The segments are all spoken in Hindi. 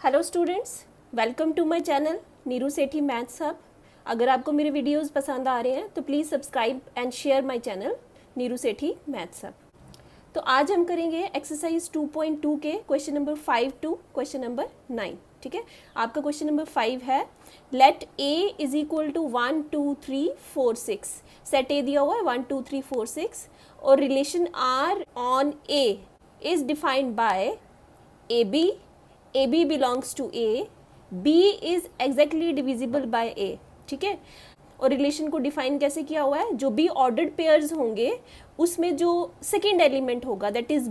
Hello students, welcome to my channel Neeru Sethi maths hub. अगर आपको मेरे वीडियोस पसंद आ रहे हैं तो please subscribe and share my channel Neeru Sethi maths hub. तो आज हम करेंगे एक्सरसाइज 2.2 के question number 5 to question number 9। ठीक है, आपका क्वेश्चन नंबर 5 है let A is equal to 1 2 3 4 6। Set A दिया हुआ है 1 2 3 4 6 और relation R on A is defined by A B, AB belongs to A, B is exactly divisible by A। ठीक है, और रिलेशन को डिफाइन कैसे किया हुआ है, जो भी ऑर्डर्ड पेयर्स होंगे उसमें जो सेकेंड एलिमेंट होगा दैट इज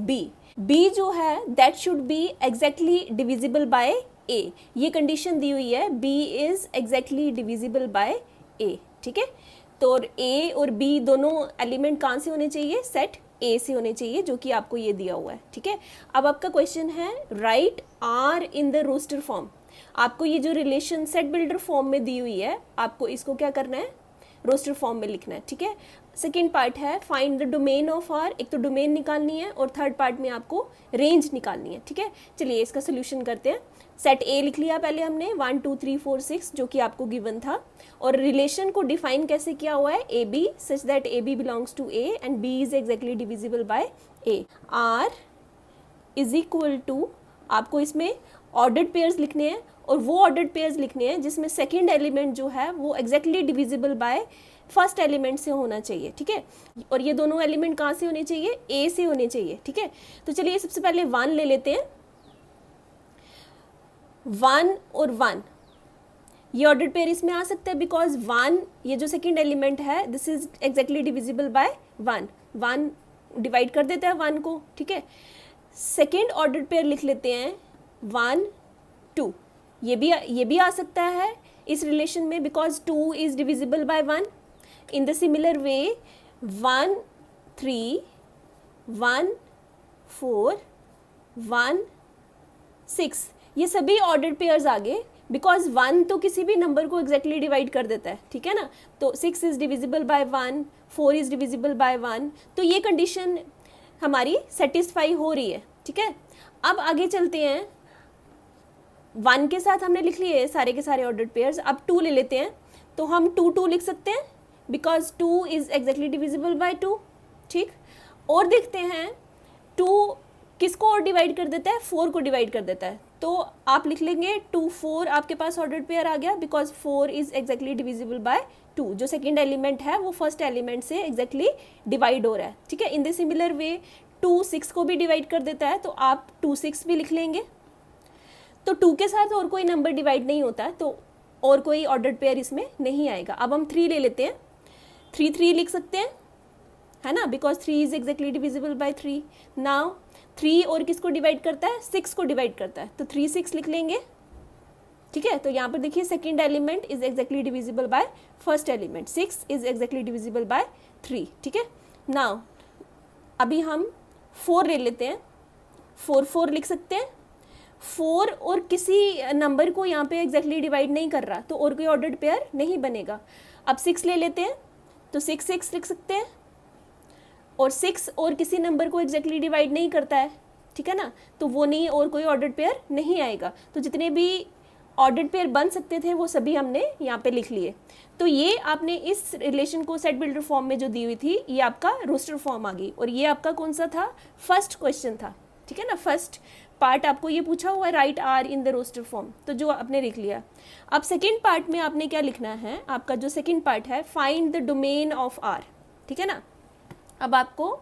B जो है that should be exactly divisible bye A। ये कंडीशन दी हुई है B is exactly divisible bye A। ठीक है, तो A और B दोनों एलिमेंट कहाँ से होने चाहिए, सेट ए से होने चाहिए, जो कि आपको ये दिया हुआ है। ठीक है, अब आपका क्वेश्चन है write R in the roster form. आपको ये जो रिलेशन सेट बिल्डर फॉर्म में दी हुई है, आपको इसको क्या करना है, रोस्टर फॉर्म में लिखना है। ठीक है, सेकेंड पार्ट है find the domain of R. एक तो डोमेन निकालनी है और थर्ड पार्ट में आपको रेंज निकालनी है। ठीक है, चलिए इसका सोल्यूशन करते हैं। सेट ए लिख लिया पहले हमने 1 2 3 4 6 जो कि आपको गिवन था, और रिलेशन को डिफाइन कैसे किया हुआ है, A B such that A B belongs to A and B is exactly divisible by A. R is equal to, आपको इसमें ऑर्डर्ड पेयर्स लिखने हैं और वो ऑर्डर्ड पेयर्स लिखने हैं जिसमें सेकेंड एलिमेंट जो है वो exactly divisible by first element से होना चाहिए। ठीक है, और ये दोनों एलिमेंट कहाँ से होने चाहिए, ए से होने चाहिए। ठीक है, तो चलिए सबसे पहले 1 ले लेते हैं। 1 और 1 ये ऑर्डर्ड पेयर इसमें आ सकता है बिकॉज 1 ये जो सेकेंड एलिमेंट है this is exactly divisible bye 1। 1 divide कर देता है 1 को। ठीक है, सेकेंड ऑर्डर्ड पेयर लिख लेते हैं 1 2। ये भी आ सकता है इस रिलेशन में because 2 is divisible by 1। In the similar way 1 3 1 4 1 6 ये सभी ऑर्डर्ड पेयर्स आ गए बिकॉज 1 तो किसी भी नंबर को एग्जैक्टली डिवाइड कर देता है। ठीक है ना, तो 6 is divisible by 1, 4 is divisible by 1, तो ये कंडीशन हमारी सेटिस्फाई हो रही है। ठीक है, अब आगे चलते हैं। 1 के साथ हमने लिख लिए सारे के सारे ऑर्डर्ड पेयर्स, अब 2 ले लेते हैं। तो हम 2 2 लिख सकते हैं because 2 is exactly divisible bye 2। ठीक, और देखते हैं 2 किसको और डिवाइड कर देता है, 4 को डिवाइड कर देता है। तो आप लिख लेंगे 2 4, आपके पास ऑर्डर्ड पेयर आ गया because 4 is exactly divisible bye 2। जो सेकेंड एलिमेंट है वो फर्स्ट एलिमेंट से एग्जैक्टली डिवाइड हो रहा है। ठीक है, इन द सिमिलर वे 2 6 को भी डिवाइड कर देता है, तो आप 2 6 भी लिख लेंगे। तो 2 के साथ और कोई नंबर डिवाइड नहीं होता है, तो और कोई ऑर्डर्ड पेयर इसमें नहीं आएगा। अब हम 3 ले लेते हैं। 3 3 लिख सकते हैं, है ना, because 3 is exactly divisible bye 3। Now 3 और किसको डिवाइड करता है, 6 को डिवाइड करता है, तो 3 6 लिख लेंगे। ठीक है, तो यहाँ पर देखिए second element is exactly divisible by first element, 6 is exactly divisible bye 3। ठीक है, नाउ अभी हम 4 ले लेते हैं। 4 4 लिख सकते हैं। 4 और किसी नंबर को यहाँ पे एग्जैक्टली डिवाइड नहीं कर रहा, तो और कोई ऑर्डर्ड पेयर नहीं बनेगा। अब 6 ले लेते हैं, तो 6 6 लिख सकते हैं, और 6 और किसी नंबर को एग्जैक्टली डिवाइड नहीं करता है। ठीक है ना, तो वो नहीं, और कोई ऑर्डर्ड पेयर नहीं आएगा। तो जितने भी ऑर्डर्ड पेयर बन सकते थे वो सभी हमने यहाँ पे लिख लिए। तो ये आपने इस रिलेशन को सेट बिल्डर फॉर्म में जो दी हुई थी ये आपका रोस्टर फॉर्म आ गई, और ये आपका कौन सा था, फर्स्ट क्वेश्चन था। ठीक है ना, फर्स्ट पार्ट आपको ये पूछा हुआ है write R in the roster form, तो जो आपने लिख लिया। अब सेकेंड पार्ट में आपने क्या लिखना है, आपका जो सेकेंड पार्ट है find the domain of R. ठीक है ना, अब आपको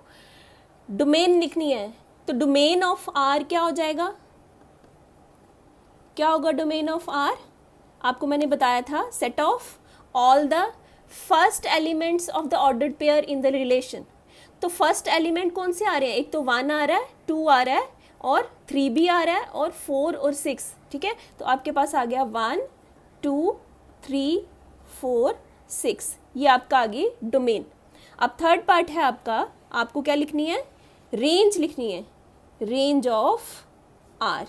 डोमेन लिखनी है, तो डोमेन ऑफ आर क्या हो जाएगा, क्या होगा डोमेन ऑफ आर, आपको मैंने बताया था set of all the first elements of the ordered pair in the relation. तो फर्स्ट एलिमेंट कौन से आ रहे हैं, एक तो 1 आ रहा है, 2 आ रहा है और 3 भी आ रहा है, और 4 और 6। ठीक है, तो आपके पास आ गया 1 2 3 4 6, ये आपका आ गई डोमेन। अब थर्ड पार्ट है आपका, आपको क्या लिखनी है, रेंज लिखनी है, रेंज ऑफ आर।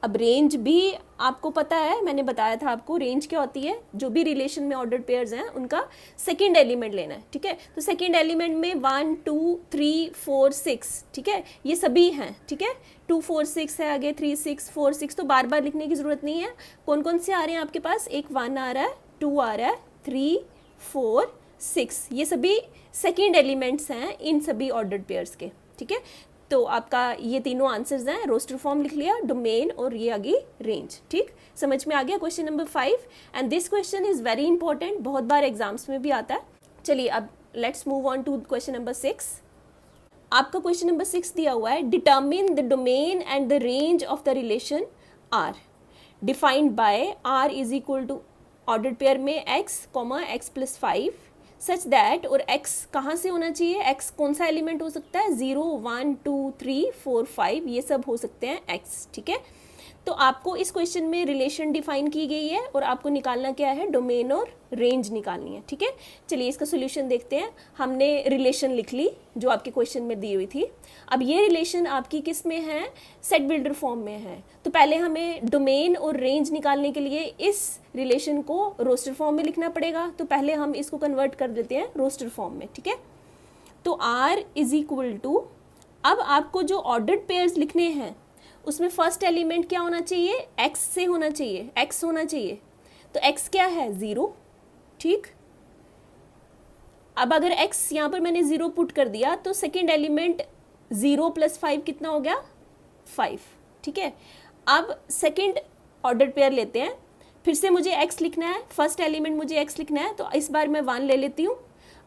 अब रेंज भी आपको पता है, मैंने बताया था आपको रेंज क्या होती है, जो भी रिलेशन में ऑर्डर्ड पेयर्स हैं उनका सेकंड एलिमेंट लेना है, ठीक है। तो सेकंड एलिमेंट में 1 2 3 4 6, ठीक है, ये सभी हैं, ठीक है। 2 4 6 है आगे, 3 6 4 6, तो बार बार लिखने की ज़रूरत नहीं है। कौन कौन से आ रहे हैं आपके पास, एक 1 आ रहा है, 2 आ रहा है, 3 4 6, ये सभी सेकेंड एलिमेंट्स हैं इन सभी ऑर्डर्ड पेयर्स के, ठीक है। तो आपका ये तीनों आंसर्स हैं, रोस्टर फॉर्म लिख लिया, डोमेन और ये आ गई रेंज, ठीक, समझ में आ गया। Question number 5, and this question is very important, बहुत बार एग्जाम्स में भी आता है। चलिए अब let's move on to question number 6। आपका क्वेश्चन नंबर 6 दिया हुआ है, determine the domain and the range of the relation R defined by R is equal to ordered pair में x, x plus 5 such that, और x कहाँ से होना चाहिए, x कौन सा एलिमेंट हो सकता है, 0 1 2 3 4 5, ये सब हो सकते हैं x, ठीक है। तो आपको इस क्वेश्चन में रिलेशन डिफाइन की गई है और आपको निकालना क्या है, डोमेन और रेंज निकालनी है, ठीक है। चलिए इसका सोल्यूशन देखते हैं। हमने रिलेशन लिख ली जो आपके क्वेश्चन में दी हुई थी। अब ये रिलेशन आपकी किस में है, सेट बिल्डर फॉर्म में है। तो पहले हमें डोमेन और रेंज निकालने के लिए इस रिलेशन को रोस्टर फॉर्म में लिखना पड़ेगा। तो पहले हम इसको कन्वर्ट कर देते हैं रोस्टर फॉर्म में, ठीक है। तो r इज इक्वल टू, अब आपको जो ऑर्डर्ड पेयर्स लिखने हैं उसमें फर्स्ट एलिमेंट क्या होना चाहिए, x से होना चाहिए, x होना चाहिए। तो x क्या है, 0, ठीक। अब अगर x यहाँ पर मैंने 0 पुट कर दिया तो सेकेंड एलिमेंट 0 प्लस 5 कितना हो गया, 5, ठीक है। अब सेकेंड ऑर्डर पेयर लेते हैं, फिर से मुझे x लिखना है, फर्स्ट एलिमेंट मुझे x लिखना है, तो इस बार मैं 1 ले लेती हूँ।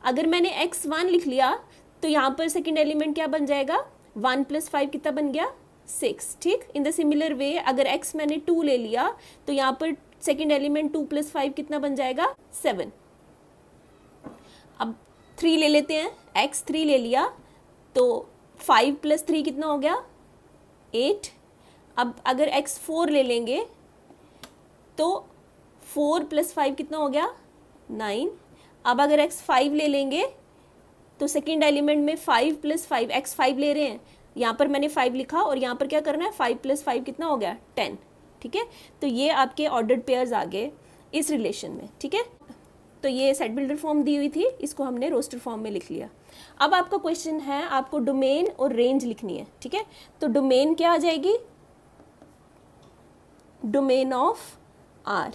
अगर मैंने x 1 लिख लिया तो यहाँ पर सेकेंड एलिमेंट क्या बन जाएगा, 1 प्लस 5 कितना बन गया, 6, ठीक। इन द सिमिलर वे अगर x मैंने 2 ले लिया तो यहाँ पर सेकेंड एलिमेंट 2 प्लस 5 कितना बन जाएगा, 7। अब 3 ले लेते हैं, x 3 ले लिया तो 5 प्लस 3 कितना हो गया, 8। अब अगर x 4 ले लेंगे तो 4 प्लस 5 कितना हो गया, 9। अब अगर x 5 ले लेंगे तो सेकेंड एलिमेंट में 5 प्लस 5, x 5 ले रहे हैं, यहाँ पर मैंने 5 लिखा और यहाँ पर क्या करना है, 5 प्लस 5 कितना हो गया, 10, ठीक है। तो ये आपके ऑर्डर्ड पेयर्स आ गए इस रिलेशन में, ठीक है। तो ये सेट बिल्डर फॉर्म दी हुई थी, इसको हमने रोस्टर फॉर्म में लिख लिया। अब आपका क्वेश्चन है, आपको डोमेन और रेंज लिखनी है, ठीक है। तो डोमेन क्या आ जाएगी, domain of R,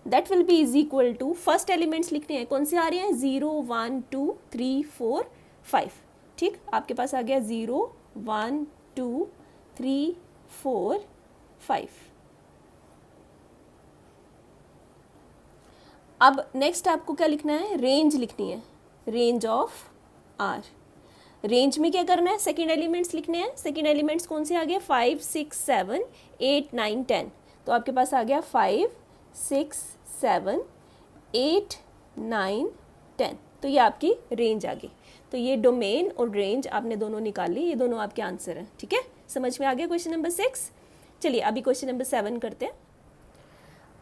that will be is equal to, first elements लिखने हैं, कौन से आ रहे हैं, 0 1 2 3 4 5, ठीक। आपके पास आ गया 0 1 2 3 4 5। अब नेक्स्ट आपको क्या लिखना है, रेंज लिखनी है, रेंज ऑफ आर। रेंज में क्या करना है, सेकेंड एलिमेंट्स लिखने हैं। सेकेंड एलिमेंट्स कौन से आ गए, 5 6 7 8 9 10। तो आपके पास आ गया 5 6 7 8 9 10। तो ये आपकी रेंज आ गई। तो ये डोमेन और रेंज आपने दोनों निकाल ली, ये दोनों आपके आंसर हैं, ठीक है। समझ में आ गया क्वेश्चन नंबर 6। चलिए अभी क्वेश्चन नंबर 7 करते हैं।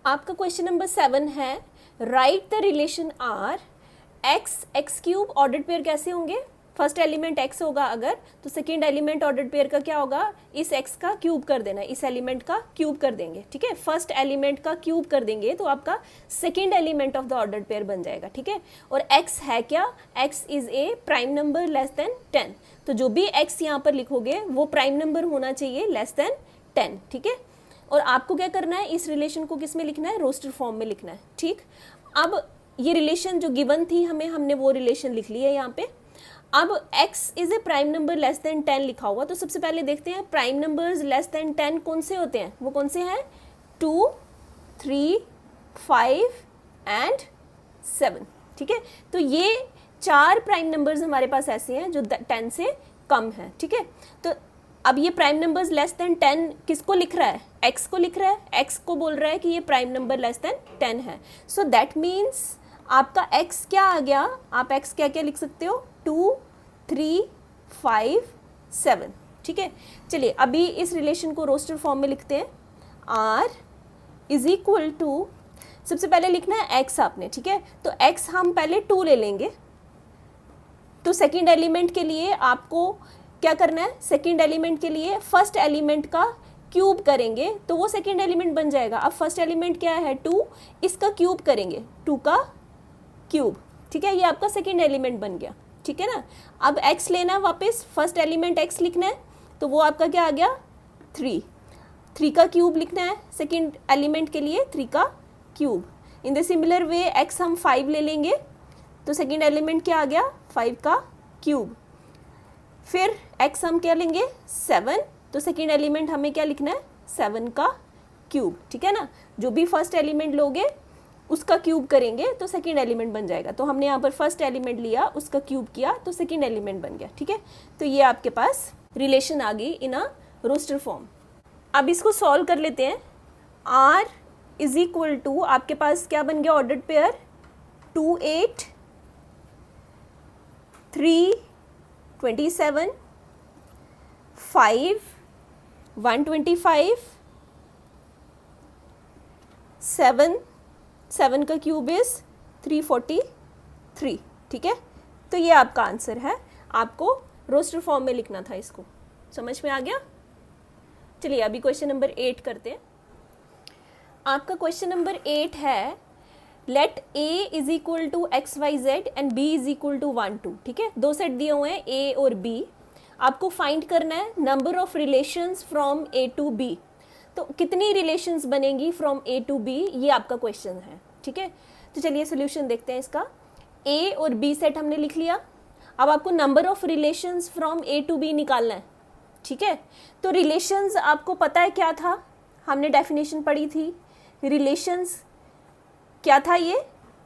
आपका क्वेश्चन नंबर 7 है, write the relation R X X cube ordered pair कैसे होंगे, फर्स्ट एलिमेंट x होगा अगर, तो सेकेंड एलिमेंट ऑर्डर्ड पेयर का क्या होगा, इस x का क्यूब कर देना, इस एलिमेंट का क्यूब कर देंगे, ठीक है। फर्स्ट एलिमेंट का क्यूब कर देंगे तो आपका second element of the ordered pair बन जाएगा, ठीक है। और x है क्या, x is a prime number less than 10। तो जो भी x यहाँ पर लिखोगे वो प्राइम नंबर होना चाहिए लेस देन 10, ठीक है। और आपको क्या करना है, इस रिलेशन को किस में लिखना है, रोस्टर फॉर्म में लिखना है, ठीक। अब ये रिलेशन जो गिवन थी हमें, हमने वो रिलेशन लिख ली है यहाँ पे। अब x is a prime number less than 10 लिखा हुआ, तो सबसे पहले देखते हैं प्राइम नंबर्स लेस देन 10 कौन से होते हैं, वो कौन से हैं, 2 3 5 एंड 7, ठीक है। तो ये 4 प्राइम नंबर्स हमारे पास ऐसे हैं जो 10 से कम है, ठीक है। तो अब ये प्राइम नंबर्स लेस देन 10 किसको लिख रहा है, x को लिख रहा है, x को बोल रहा है कि ये प्राइम नंबर लेस देन 10 है। सो दैट मीन्स आपका x क्या आ गया, आप x क्या क्या लिख सकते हो, 2 3 5 7, ठीक है। चलिए अभी इस रिलेशन को रोस्टर फॉर्म में लिखते हैं। r इज इक्वल टू, सबसे पहले लिखना है x आपने, ठीक है। तो x हम पहले 2 ले लेंगे। तो सेकेंड एलिमेंट के लिए आपको क्या करना है, सेकेंड एलिमेंट के लिए फर्स्ट एलिमेंट का क्यूब करेंगे तो वो सेकेंड एलिमेंट बन जाएगा। अब फर्स्ट एलिमेंट क्या है 2, इसका क्यूब करेंगे 2 का क्यूब, ठीक है, ये आपका सेकेंड एलिमेंट बन गया, ठीक है ना। अब x लेना है वापस, फर्स्ट एलिमेंट x लिखना है तो वो आपका क्या आ गया 3 का क्यूब लिखना है सेकेंड एलिमेंट के लिए 3 का cube. In the similar way x हम 5 ले लेंगे तो सेकेंड एलिमेंट क्या आ गया 5 का क्यूब। फिर x हम क्या लेंगे 7, तो सेकेंड एलिमेंट हमें क्या लिखना है 7 का क्यूब, ठीक है ना। जो भी फर्स्ट एलिमेंट लोगे उसका क्यूब करेंगे तो सेकेंड एलिमेंट बन जाएगा। तो हमने यहाँ पर फर्स्ट एलिमेंट लिया, उसका क्यूब किया तो सेकेंड एलिमेंट बन गया, ठीक है। तो ये आपके पास रिलेशन आ गई इन अ रोस्टर फॉर्म। अब इसको सॉल्व कर लेते हैं। r इज इक्वल टू आपके पास क्या बन गया ऑर्डर्ड पेयर 2 8 3 27 5 125 7 का क्यूब इज 343, ठीक है। तो ये आपका आंसर है, आपको रोस्टर फॉर्म में लिखना था इसको। समझ में आ गया? चलिए अभी क्वेश्चन नंबर 8 करते हैं। आपका क्वेश्चन नंबर 8 है let a is equal to X Y Z and b is equal to 1 2, ठीक है। दो सेट दिए हुए हैं a और b, आपको फाइंड करना है number of relations from a to b। तो कितनी रिलेशंस बनेंगी फ्रॉम a टू b, ये आपका क्वेश्चन है, ठीक है। तो चलिए सोल्यूशन देखते हैं इसका। a और b सेट हमने लिख लिया, अब आपको number of relations from a to b निकालना है, ठीक है। तो रिलेशंस आपको पता है क्या था, हमने डेफिनेशन पढ़ी थी। रिलेशंस क्या था, ये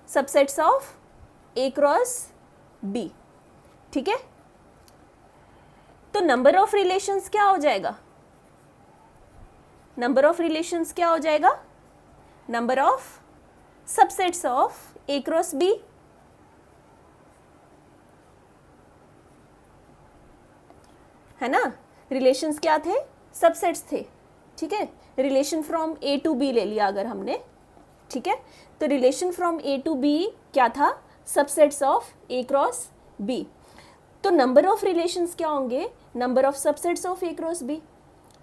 subsets of a cross b, ठीक है। तो नंबर ऑफ रिलेशंस क्या हो जाएगा, नंबर ऑफ रिलेशंस क्या हो जाएगा, number of subsets of a cross b, है ना। रिलेशंस क्या थे, सबसेट्स थे, ठीक है। Relation from a to b ले लिया अगर हमने, ठीक है। तो relation from a to b क्या था, subsets of a cross b। तो नंबर ऑफ रिलेशंस क्या होंगे, number of subsets of a cross b,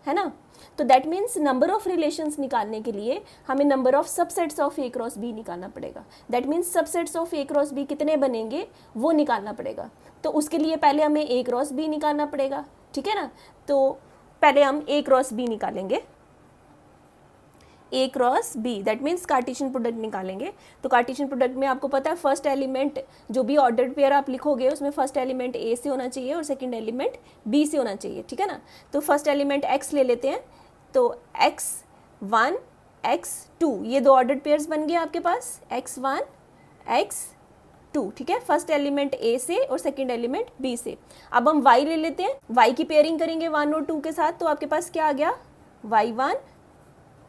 है ना। तो that means number of relations निकालने के लिए हमें number of subsets of a cross b निकालना पड़ेगा। That means subsets of a cross b कितने बनेंगे वो निकालना पड़ेगा। तो उसके लिए पहले हमें a क्रॉस b निकालना पड़ेगा, ठीक है ना। तो पहले हम a क्रॉस b निकालेंगे, a cross b, that means Cartesian product निकालेंगे। तो कार्टेशियन प्रोडक्ट में आपको पता है फर्स्ट एलिमेंट जो भी ऑर्डर्ड पेयर आप लिखोगे उसमें फर्स्ट एलिमेंट a से होना चाहिए और सेकंड एलिमेंट b से होना चाहिए, ठीक है ना। तो फर्स्ट एलिमेंट x ले लेते हैं, तो x1 x2 ये दो ऑर्डर्ड पेयर्स बन गए आपके पास, x1 x2, ठीक है। फर्स्ट एलिमेंट a से और सेकंड एलिमेंट b से। अब हम y ले लेते हैं, y की पेयरिंग करेंगे 1 और 2 के साथ, तो आपके पास क्या आ गया y1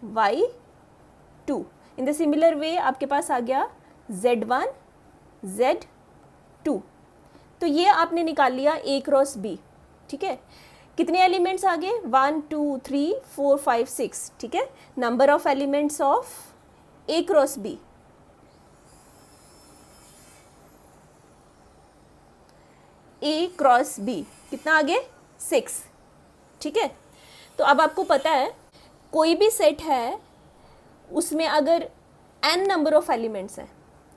y2। In the similar way आपके पास आ गया z1 z2। तो ये आपने निकाल लिया a क्रॉस b, ठीक है। कितने एलिमेंट्स आ गए 1 2 3 4 5 6, ठीक है। Number of elements of a cross b, a cross b कितना आ गए 6, ठीक है। तो अब आपको पता है कोई भी सेट है उसमें अगर n नंबर ऑफ एलिमेंट्स हैं,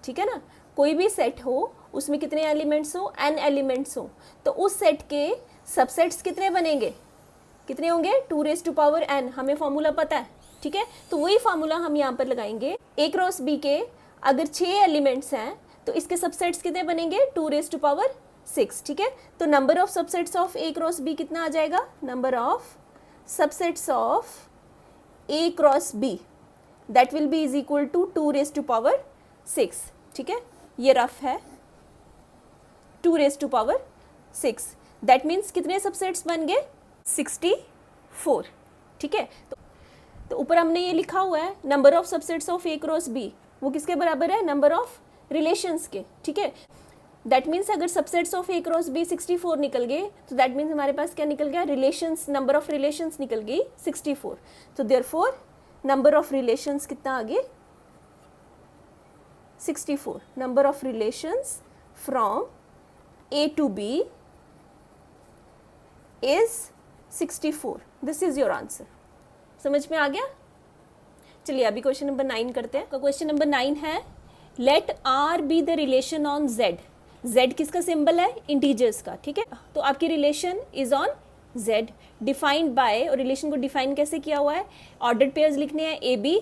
ठीक है ना, कोई भी सेट हो उसमें कितने एलिमेंट्स हो n एलिमेंट्स हो, तो उस सेट के सबसेट्स कितने बनेंगे, कितने होंगे 2 रेज़ टू पावर n, हमें फॉर्मूला पता है, ठीक है। तो वही फार्मूला हम यहाँ पर लगाएंगे। a क्रॉस b के अगर 6 एलिमेंट्स हैं तो इसके सबसेट्स कितने बनेंगे 2 रेज़ टू पावर 6, ठीक है। तो number of subsets of a cross b कितना आ जाएगा, number of subsets of a cross b that will be is equal to 2 raise to power 6, ठीक है। ये रफ है 2 raise to power 6, that means कितने सबसेट्स बन गए 64, ठीक है। तो ऊपर हमने ये लिखा हुआ है number of subsets of a cross b, वो किसके बराबर है, नंबर ऑफ रिलेशंस के, ठीक है। दैट मीन्स अगर subsets of a cross b 64 निकल गए तो दैट मीन्स हमारे पास क्या निकल गया, रिलेशंस, नंबर ऑफ रिलेशंस निकल गई 64। तो देयरफॉर नंबर ऑफ रिलेशंस कितना आ गए 64। Number of relations from a to b is 64. This is your answer, समझ में आ गया? चलिए अभी क्वेश्चन नंबर 9 करते हैं। क्वेश्चन नंबर 9 है let R be the relation on Z. Z किसका सिंबल है? इंटीजर्स का, ठीक है। तो आपकी relation is on Z, defined by, और रिलेशन को डिफाइन कैसे किया हुआ है? ऑर्डर्ड पेयर्स लिखने हैं ए बी,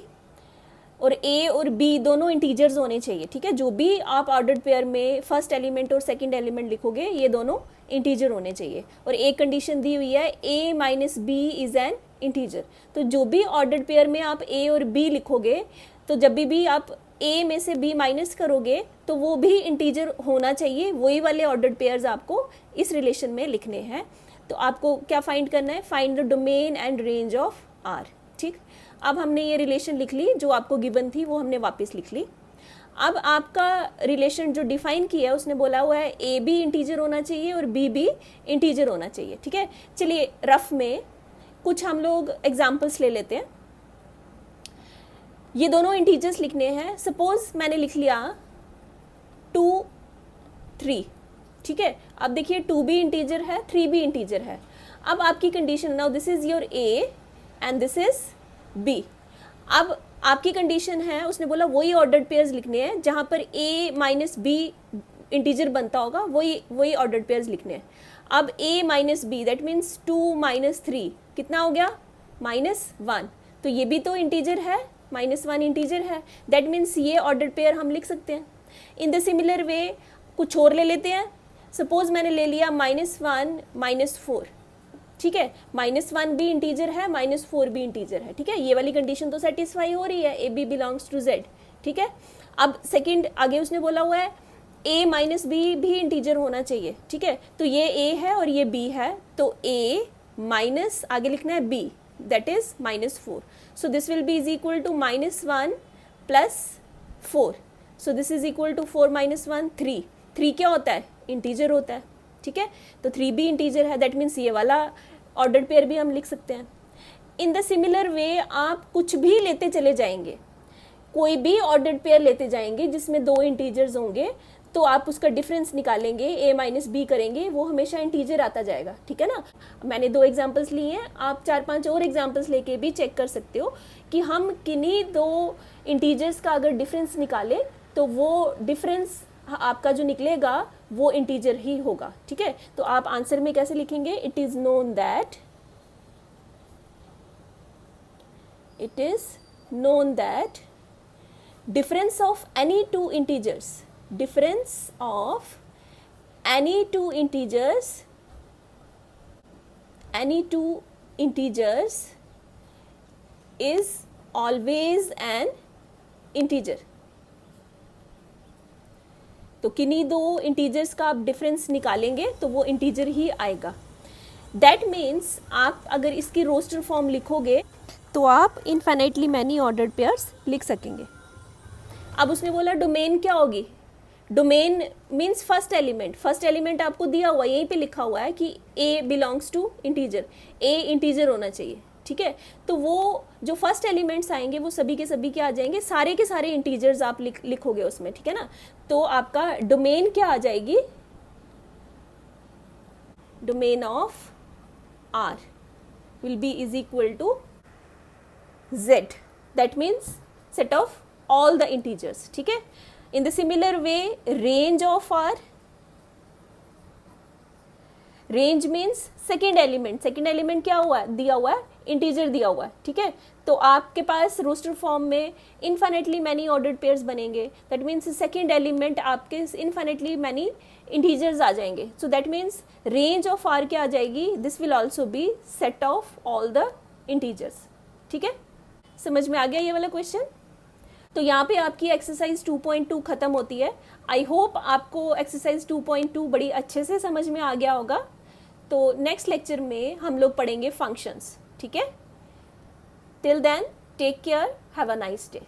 और ए और बी दोनों इंटीजर्स होने चाहिए, ठीक है। जो भी आप ऑर्डर्ड पेयर में फर्स्ट एलिमेंट और सेकंड एलिमेंट लिखोगे ये दोनों इंटीजर होने चाहिए। और एक कंडीशन दी हुई है A minus B is an integer. तो जो भी ऑर्डर्ड पेयर में आप ए और बी लिखोगे, तो जब भी आप ए में से बी माइनस करोगे तो वो भी इंटीजर होना चाहिए। वही वाले ऑर्डर्ड पेयर्स आपको इस रिलेशन में लिखने हैं। तो आपको क्या फाइंड करना है? Find the domain and range of R, ठीक। अब हमने ये रिलेशन लिख ली, जो आपको गिवन थी वो हमने वापस लिख ली। अब आपका रिलेशन जो डिफाइन किया है उसने बोला हुआ है ए भी इंटीजर होना चाहिए और बी भी इंटीजर होना चाहिए, ठीक है। चलिए रफ में कुछ हम लोग एग्जाम्पल्स ले लेते हैं। ये दोनों इंटीजर्स लिखने हैं। सपोज मैंने लिख लिया 2 3, ठीक है। अब देखिए 2 भी इंटीजर है, 3 भी इंटीजर है। अब आपकी condition, now this is your A and this is B. अब आपकी कंडीशन है, उसने बोला वही ऑर्डर्ड पेयर्स लिखने हैं जहां पर ए माइनस बी इंटीजर बनता होगा, वही ऑर्डर्ड पेयर्स लिखने हैं। अब a minus B that means 2 minus 3 कितना हो गया? -1। तो ये भी तो इंटीजर है, -1 इंटीजर है, दैट मीन्स ये ऑर्डर्ड पेयर हम लिख सकते हैं। इन द सिमिलर वे कुछ और ले लेते हैं। सपोज मैंने ले लिया -1 -4, ठीक है। -1 भी इंटीजर है, -4 भी इंटीजर है, ठीक है। ये वाली कंडीशन तो सेटिस्फाई हो रही है, A B belongs to Z, ठीक है। अब सेकंड आगे उसने बोला हुआ है a माइनस बी भी इंटीजर होना चाहिए, ठीक है। तो ये a है और ये b है, तो a माइनस आगे लिखना है b that is -4। So this will be is equal to -1 plus 4। So this is equal to 4 - 1 3। 3 क्या होता है? इंटीजर होता है, ठीक है। तो 3 भी इंटीजर है, दैट मीन्स ये वाला ऑर्डर्ड पेयर भी हम लिख सकते हैं। इन द सिमिलर वे आप कुछ भी लेते चले जाएंगे, कोई भी ऑर्डर्ड पेयर लेते जाएंगे जिसमें 2 इंटीजर्स होंगे, तो आप उसका डिफरेंस निकालेंगे, a माइनस बी करेंगे, वो हमेशा इंटीजर आता जाएगा, ठीक है ना। मैंने 2 एग्जांपल्स लिए हैं, आप 4-5 और एग्जांपल्स लेके भी चेक कर सकते हो कि हम किन्हीं 2 इंटीजर्स का अगर डिफरेंस निकालें तो वो डिफरेंस आपका जो निकलेगा वो इंटीजर ही होगा, ठीक है। तो आप आंसर में कैसे लिखेंगे? It is known that difference of any two integers is always an integer। तो किन्हीं 2 इंटीजर्स का आप डिफरेंस निकालेंगे तो वो इंटीजर ही आएगा। दैट मीन्स आप अगर इसकी रोस्टर फॉर्म लिखोगे तो आप इनफाइनाइटली मैनी ऑर्डर्ड पेयर्स लिख सकेंगे। अब उसने बोला डोमेन क्या होगी? डोमेन मीन्स फर्स्ट एलिमेंट आपको दिया हुआ, यहीं पे लिखा हुआ है कि a belongs to integer, a integer होना चाहिए, ठीक है। तो वो जो फर्स्ट एलिमेंट्स आएंगे वो सभी के सभी क्या आ जाएंगे? सारे के सारे इंटीजर्स आप लिखोगे उसमें, ठीक है ना। तो आपका डोमेन क्या आ जाएगी? Domain of R will be is equal to Z, that means set of all the integers, ठीक है। In the similar way range of R, range means second element क्या हुआ है? दिया हुआ है, इंटीजर दिया हुआ है, ठीक है। तो आपके पास रोस्टर फॉर्म में इनफाइनाइटली मैनी ऑर्डर्ड पेयर्स बनेंगे, दैट मीन्स सेकेंड एलिमेंट आपके इनफाइनाइटली मैनी इंटीजर्स आ जाएंगे। So that means range of R क्या आ जाएगी? This will also be set of all the integers, ठीक है। समझ में आ गया ये वाला क्वेश्चन? तो यहाँ पे आपकी एक्सरसाइज 2.2 खत्म होती है। आई होप आपको एक्सरसाइज 2.2 बड़ी अच्छे से समझ में आ गया होगा। तो नेक्स्ट लेक्चर में हम लोग पढ़ेंगे फंक्शंस, ठीक है। Till then take care, have a nice day.